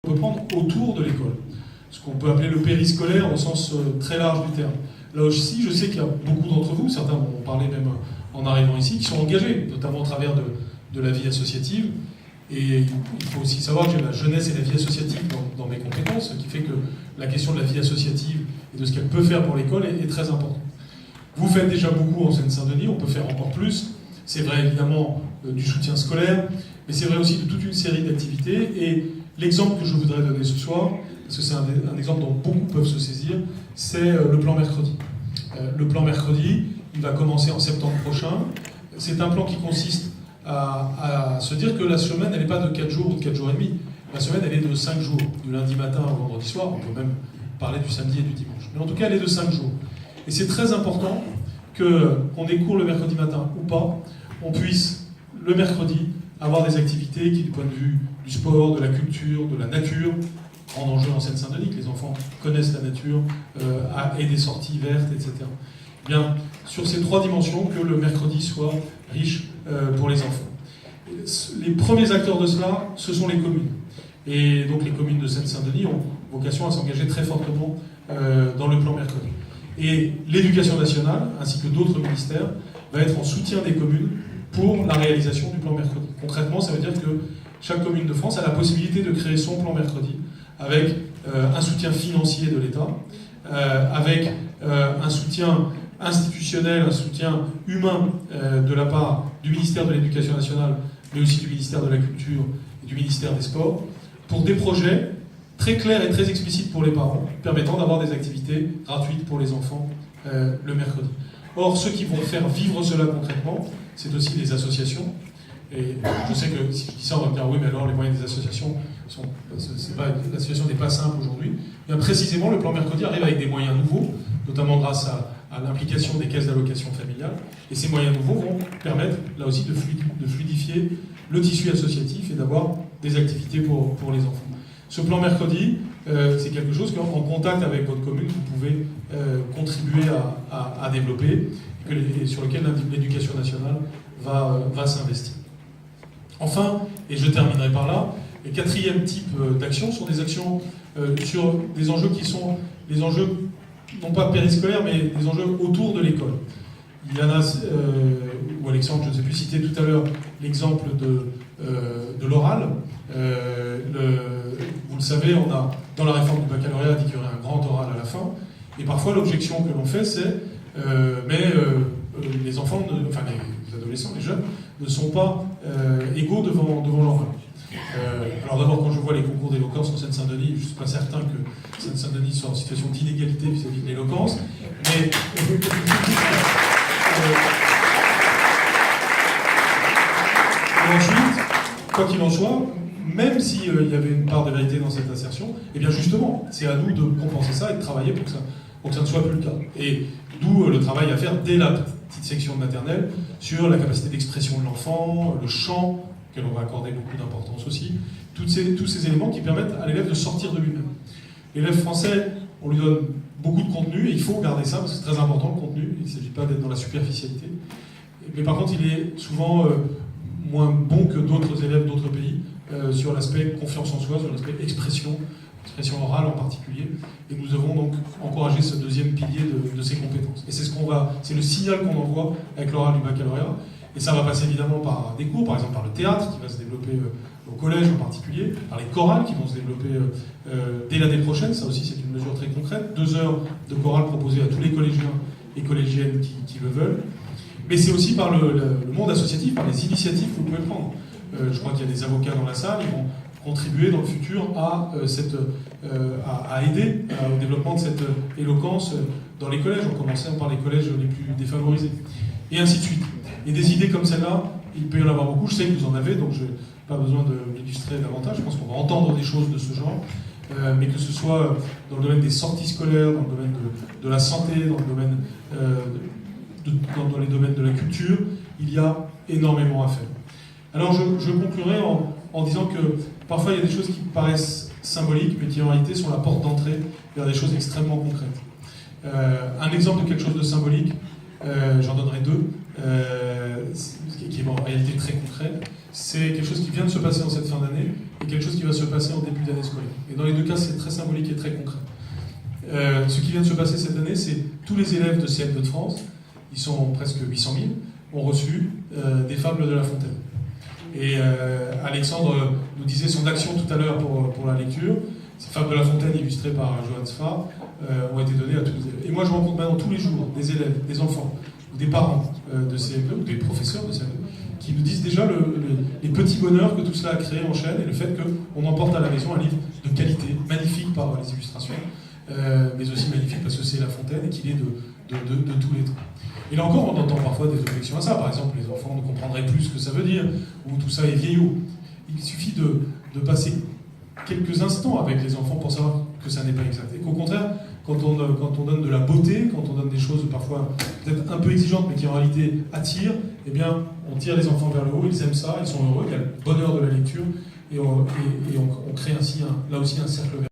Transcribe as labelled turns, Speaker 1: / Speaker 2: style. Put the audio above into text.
Speaker 1: on peut prendre autour de l'école, ce qu'on peut appeler le périscolaire au sens très large du terme. Là aussi, je sais qu'il y a beaucoup d'entre vous, certains m'ont parlé même en arrivant ici, qui sont engagés, notamment au travers de la vie associative. Et il faut aussi savoir que j'ai la jeunesse et la vie associative dans mes compétences, ce qui fait que la question de la vie associative et de ce qu'elle peut faire pour l'école est très importante. Vous faites déjà beaucoup en Seine-Saint-Denis, on peut faire encore plus. C'est vrai évidemment du soutien scolaire, mais c'est vrai aussi de toute une série d'activités. Et l'exemple que je voudrais donner ce soir, parce que c'est un exemple dont beaucoup peuvent se saisir, c'est le plan mercredi. Le plan mercredi, il va commencer en septembre prochain. C'est un plan qui consiste à se dire que la semaine, elle n'est pas de 4 jours ou de 4 jours et demi. La semaine, elle est de 5 jours, du lundi matin au vendredi soir. On peut même parler du samedi et du dimanche. Mais en tout cas, elle est de 5 jours. Et c'est très important qu'on ait cours le mercredi matin ou pas, on puisse, le mercredi, avoir des activités qui, du point de vue du sport, de la culture, de la nature, grand enjeu en Seine-Saint-Denis, que les enfants connaissent la nature, et des sorties vertes, etc. Bien, sur ces 3 dimensions, que le mercredi soit riche pour les enfants. Les premiers acteurs de cela, ce sont les communes. Et donc les communes de Seine-Saint-Denis ont vocation à s'engager très fortement dans le plan mercredi. Et l'éducation nationale, ainsi que d'autres ministères, va être en soutien des communes pour la réalisation du plan mercredi. Concrètement, ça veut dire que chaque commune de France a la possibilité de créer son plan mercredi avec un soutien financier de l'État, avec un soutien institutionnel, un soutien humain de la part du ministère de l'Éducation nationale, mais aussi du ministère de la Culture et du ministère des Sports, pour des projets très clairs et très explicites pour les parents, permettant d'avoir des activités gratuites pour les enfants le mercredi. Or, ceux qui vont faire vivre cela concrètement, c'est aussi les associations. Et je sais que si je dis ça, on va me dire oui, mais alors les moyens des associations, la situation n'est pas simple aujourd'hui. Bien précisément, le plan mercredi arrive avec des moyens nouveaux, notamment grâce à l'implication des caisses d'allocation familiale. Et ces moyens nouveaux vont permettre, là aussi, de fluidifier le tissu associatif et d'avoir des activités pour les enfants. Ce plan mercredi, c'est quelque chose qu'en contact avec votre commune, vous pouvez contribuer à développer et sur lequel l'éducation nationale va s'investir. Enfin, et je terminerai par là, le 4e type d'actions sont des actions sur des enjeux qui sont des enjeux, non pas périscolaires, mais des enjeux autour de l'école. Il y en a, ou Alexandre, je ne sais plus citer tout à l'heure l'exemple de l'oral. Vous le savez, on a, dans la réforme du baccalauréat, dit qu'il y aurait un grand oral à la fin, et parfois l'objection que l'on fait, c'est les enfants, enfin les adolescents, les jeunes, ne sont pas égaux devant l'oral. Alors d'abord, quand je vois les concours d'éloquence en Seine-Saint-Denis, je ne suis pas certain que Seine-Saint-Denis soit en situation d'inégalité vis-à-vis de l'éloquence, mais et ensuite, quoi qu'il en soit, même s'il y avait une part de vérité dans cette assertion, eh bien justement, c'est à nous de compenser ça et de travailler pour que ça ne soit plus le cas. Et d'où le travail à faire dès la petite section de maternelle sur la capacité d'expression de l'enfant, le chant, auquel on va accorder beaucoup d'importance aussi, tous ces éléments qui permettent à l'élève de sortir de lui-même. L'élève français, on lui donne beaucoup de contenu, et il faut garder ça, parce que c'est très important le contenu, il ne s'agit pas d'être dans la superficialité. Mais par contre, il est souvent moins bon que d'autres élèves d'autres pays sur l'aspect confiance en soi, sur l'aspect expression orale en particulier. Et nous devons donc encourager ce 2e pilier de ces compétences. Et c'est le signal qu'on envoie avec l'oral du baccalauréat. Et ça va passer évidemment par des cours, par exemple par le théâtre qui va se développer au collège en particulier, par les chorales qui vont se développer dès l'année prochaine. Ça aussi c'est une mesure très concrète. 2 heures de chorale proposées à tous les collégiens et collégiennes qui le veulent. Mais c'est aussi par le monde associatif, par les initiatives que vous pouvez prendre. Je crois qu'il y a des avocats dans la salle, ils vont contribuer dans le futur à aider au développement de cette éloquence dans les collèges, en commençant par les collèges les plus défavorisés. Et ainsi de suite. Et des idées comme celle-là, il peut y en avoir beaucoup, je sais que vous en avez, donc je n'ai pas besoin de l'illustrer davantage, je pense qu'on va entendre des choses de ce genre, mais que ce soit dans le domaine des sorties scolaires, dans le domaine de la santé, dans le domaine dans les domaines de la culture, il y a énormément à faire. Alors je conclurai en disant que parfois il y a des choses qui paraissent symboliques, mais qui en réalité sont la porte d'entrée vers des choses extrêmement concrètes. Un exemple de quelque chose de symbolique, j'en donnerai 2, qui est en réalité très concret, c'est quelque chose qui vient de se passer en cette fin d'année et quelque chose qui va se passer en début d'année scolaire. Et dans les deux cas, c'est très symbolique et très concret. Ce qui vient de se passer cette année, c'est tous les élèves de CM2 de France, ils sont presque 800 000, ont reçu des fables de La Fontaine. Et Alexandre nous disait son action tout à l'heure pour la lecture. Ces fables de La Fontaine illustrées par Johann Sfar ont été données à tous les élèves. Et moi, je rencontre maintenant tous les jours des élèves, des enfants, ou des parents de CM2, ou des professeurs de CM2, qui nous disent déjà les petits bonheurs que tout cela a créé en chaîne et le fait qu'on emporte à la maison un livre de qualité, magnifique par les illustrations, mais aussi magnifique parce que c'est La Fontaine et qu'il est de tous les temps. Et là encore, on entend parfois des objections à ça. Par exemple, les enfants ne comprendraient plus ce que ça veut dire, ou tout ça est vieillot. Il suffit de passer quelques instants avec les enfants pour savoir que ça n'est pas exact. Et qu'au contraire, quand on donne de la beauté, quand on donne des choses parfois peut-être un peu exigeantes, mais qui en réalité attirent, eh bien, on tire les enfants vers le haut, ils aiment ça, ils sont heureux, il y a le bonheur de la lecture, et on crée ainsi, là aussi, un cercle vertueux.